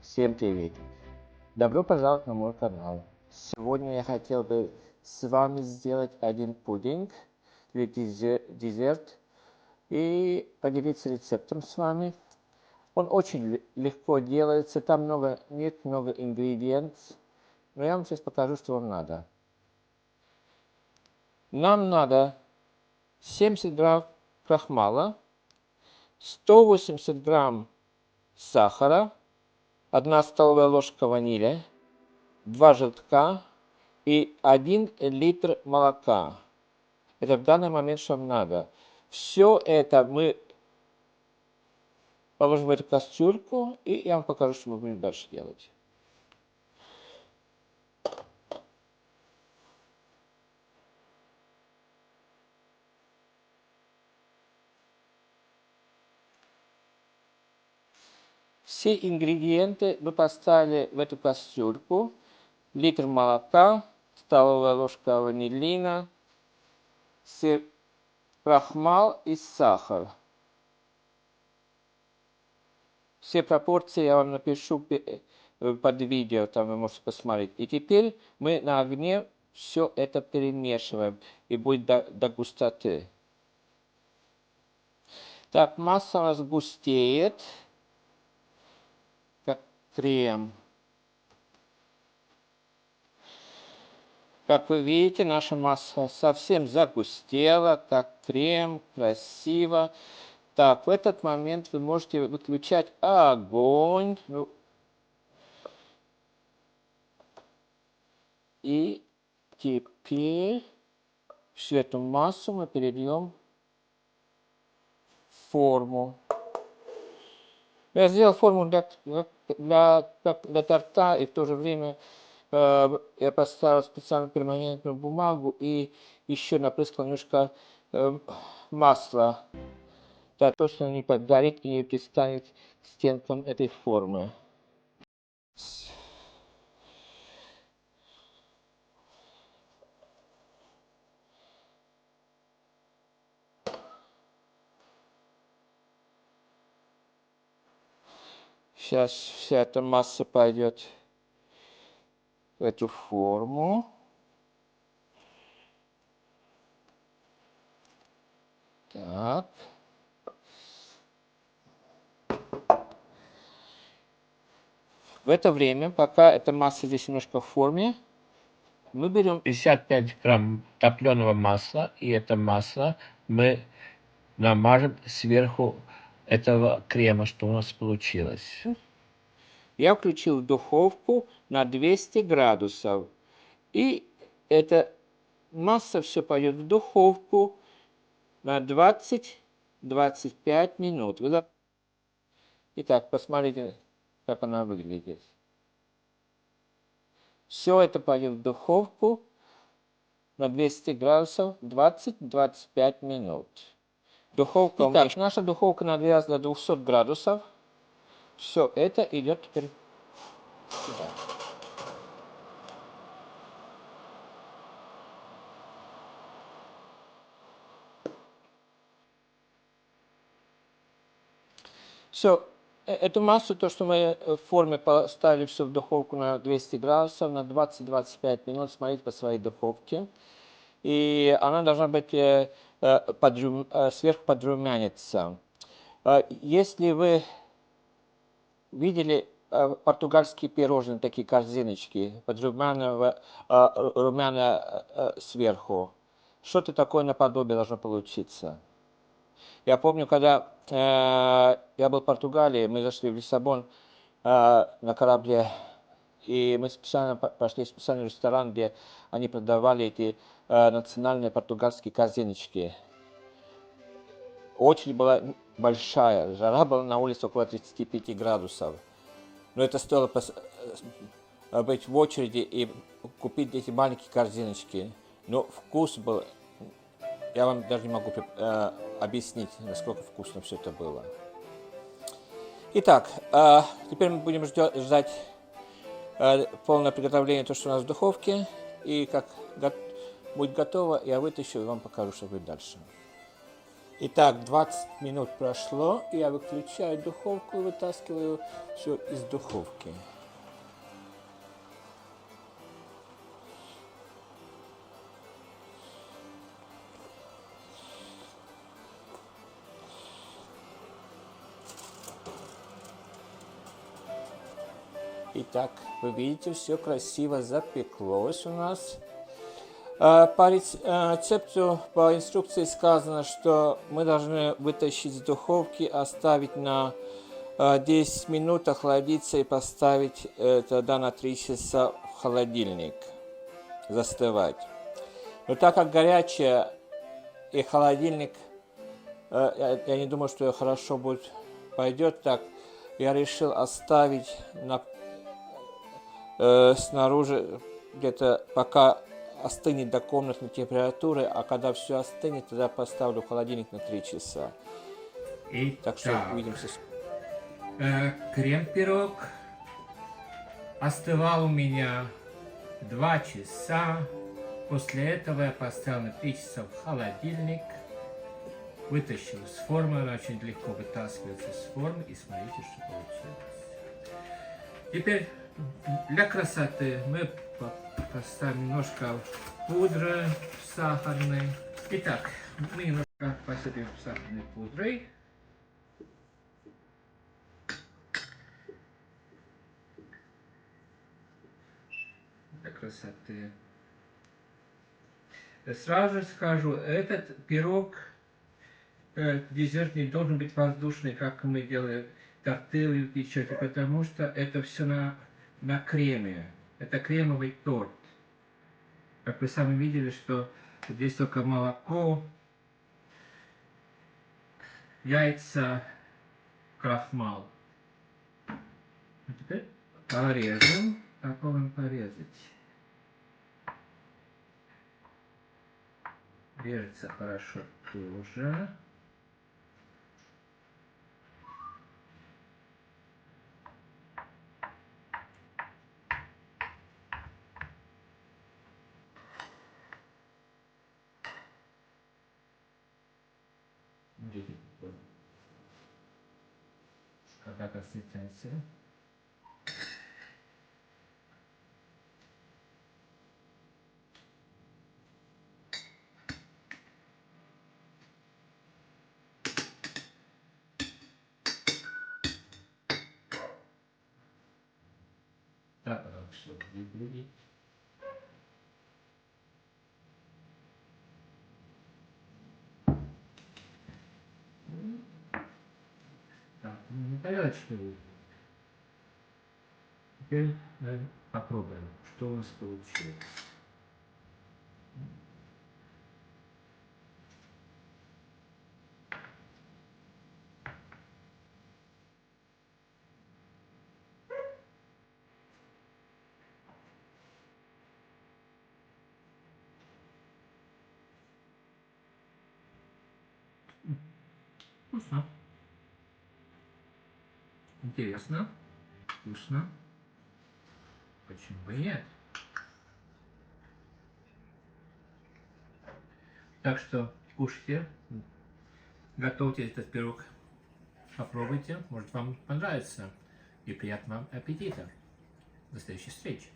Всем привет! Добро пожаловать на мой канал. Сегодня я хотел бы с вами сделать один пудинг или десерт и поделиться рецептом с вами. Он очень легко делается, там нет много ингредиентов, но я вам сейчас покажу, что вам надо. Нам надо 70 грамм крахмала, 180 грамм сахара, 1 столовая ложка ванили, 2 желтка и 1 литр молока. Это в данный момент, что нам надо. Все это мы положим в эту кастрюльку, и я вам покажу, что мы будем дальше делать. Все ингредиенты мы поставили в эту кастрюльку. Литр молока, столовая ложка ванилина, крахмал и сахар. Все пропорции я вам напишу под видео, там вы можете посмотреть. И теперь мы на огне все это перемешиваем, и будет до густоты. Так, масса у нас густеет, как крем. Как вы видите, наша масса совсем загустела, как крем, красиво. Так, в этот момент вы можете выключать огонь. И теперь всю эту массу мы перельем в форму. Я сделал форму для торта, и в то же время я поставил специально перманентную бумагу и еще напрыскал немножко масла. Так, точно не подгорит и не пристанет к стенкам этой формы. Сейчас вся эта масса пойдет в эту форму. Так. В это время, пока эта масса здесь немножко в форме, мы берем 55 грамм топленого масла, и это масло мы намажем сверху этого крема, что у нас получилось. Я включил духовку на 200 градусов. И эта масса все пойдет в духовку на 20-25 минут. Итак, посмотрите, как она выглядит. Все это пойдет в духовку на 200 градусов 20-25 минут. Духовка. Итак, наша духовка нагрелась до 200 градусов. Все это идет теперь сюда. Все, эту массу, то, что мы в форме поставили все в духовку на 200 градусов, на 20-25 минут, смотрите по своей духовке. И она должна быть сверху подрумяниться. Если вы видели португальские пирожные, такие корзиночки, подрумяна сверху, что-то такое наподобие должно получиться. Я помню, когда я был в Португалии, мы зашли в Лиссабон на корабле, и мы пошли в специальный ресторан, где они продавали эти национальные португальские корзиночки. Очередь была большая, жара была на улице около 35 градусов. Но это стоило быть в очереди и купить эти маленькие корзиночки. Но вкус был, я вам даже не могу объяснить, насколько вкусно все это было. Итак, теперь мы будем ждать полное приготовление, то, что у нас в духовке. И как будет готово, я вытащу и вам покажу, что будет дальше. Итак, 20 минут прошло, и я выключаю духовку и вытаскиваю все из духовки. Итак, вы видите, все красиво запеклось у нас. По рецепту, по инструкции сказано, что мы должны вытащить из духовки, оставить на 10 минут, охладиться и поставить тогда на 3 часа в холодильник застывать. Но так как горячее и холодильник, я не думаю, что хорошо будет пойдет так, я решил оставить снаружи где-то пока остынет до комнатной температуры, а когда все остынет, тогда поставлю в холодильник на 3 часа. Так что увидимся. Крем-пирог остывал у меня 2 часа. После этого я поставил на 3 часа в холодильник. Вытащил из формы, она очень легко вытаскивается из формы. И смотрите, что получилось. Теперь для красоты мы поставим немножко пудры сахарной. Итак, мы немножко посыпем сахарной пудрой. Для красоты. Сразу же скажу, этот пирог, десерт не должен быть воздушный, как мы делаем торты или печенье, потому что это все на креме. Это кремовый торт. Как вы сами видели, что здесь только молоко, яйца, крахмал. А теперь порежем. Попробуем порезать. Режется хорошо тоже. Какая консистенция. Так, все выглядит. Так, тарелочки. Теперь попробуем, что у нас получилось. Вкусно. Интересно. Вкусно. Почему бы и нет? Так что кушайте, готовьте этот пирог, попробуйте, может вам понравится. И приятного аппетита. До следующей встречи.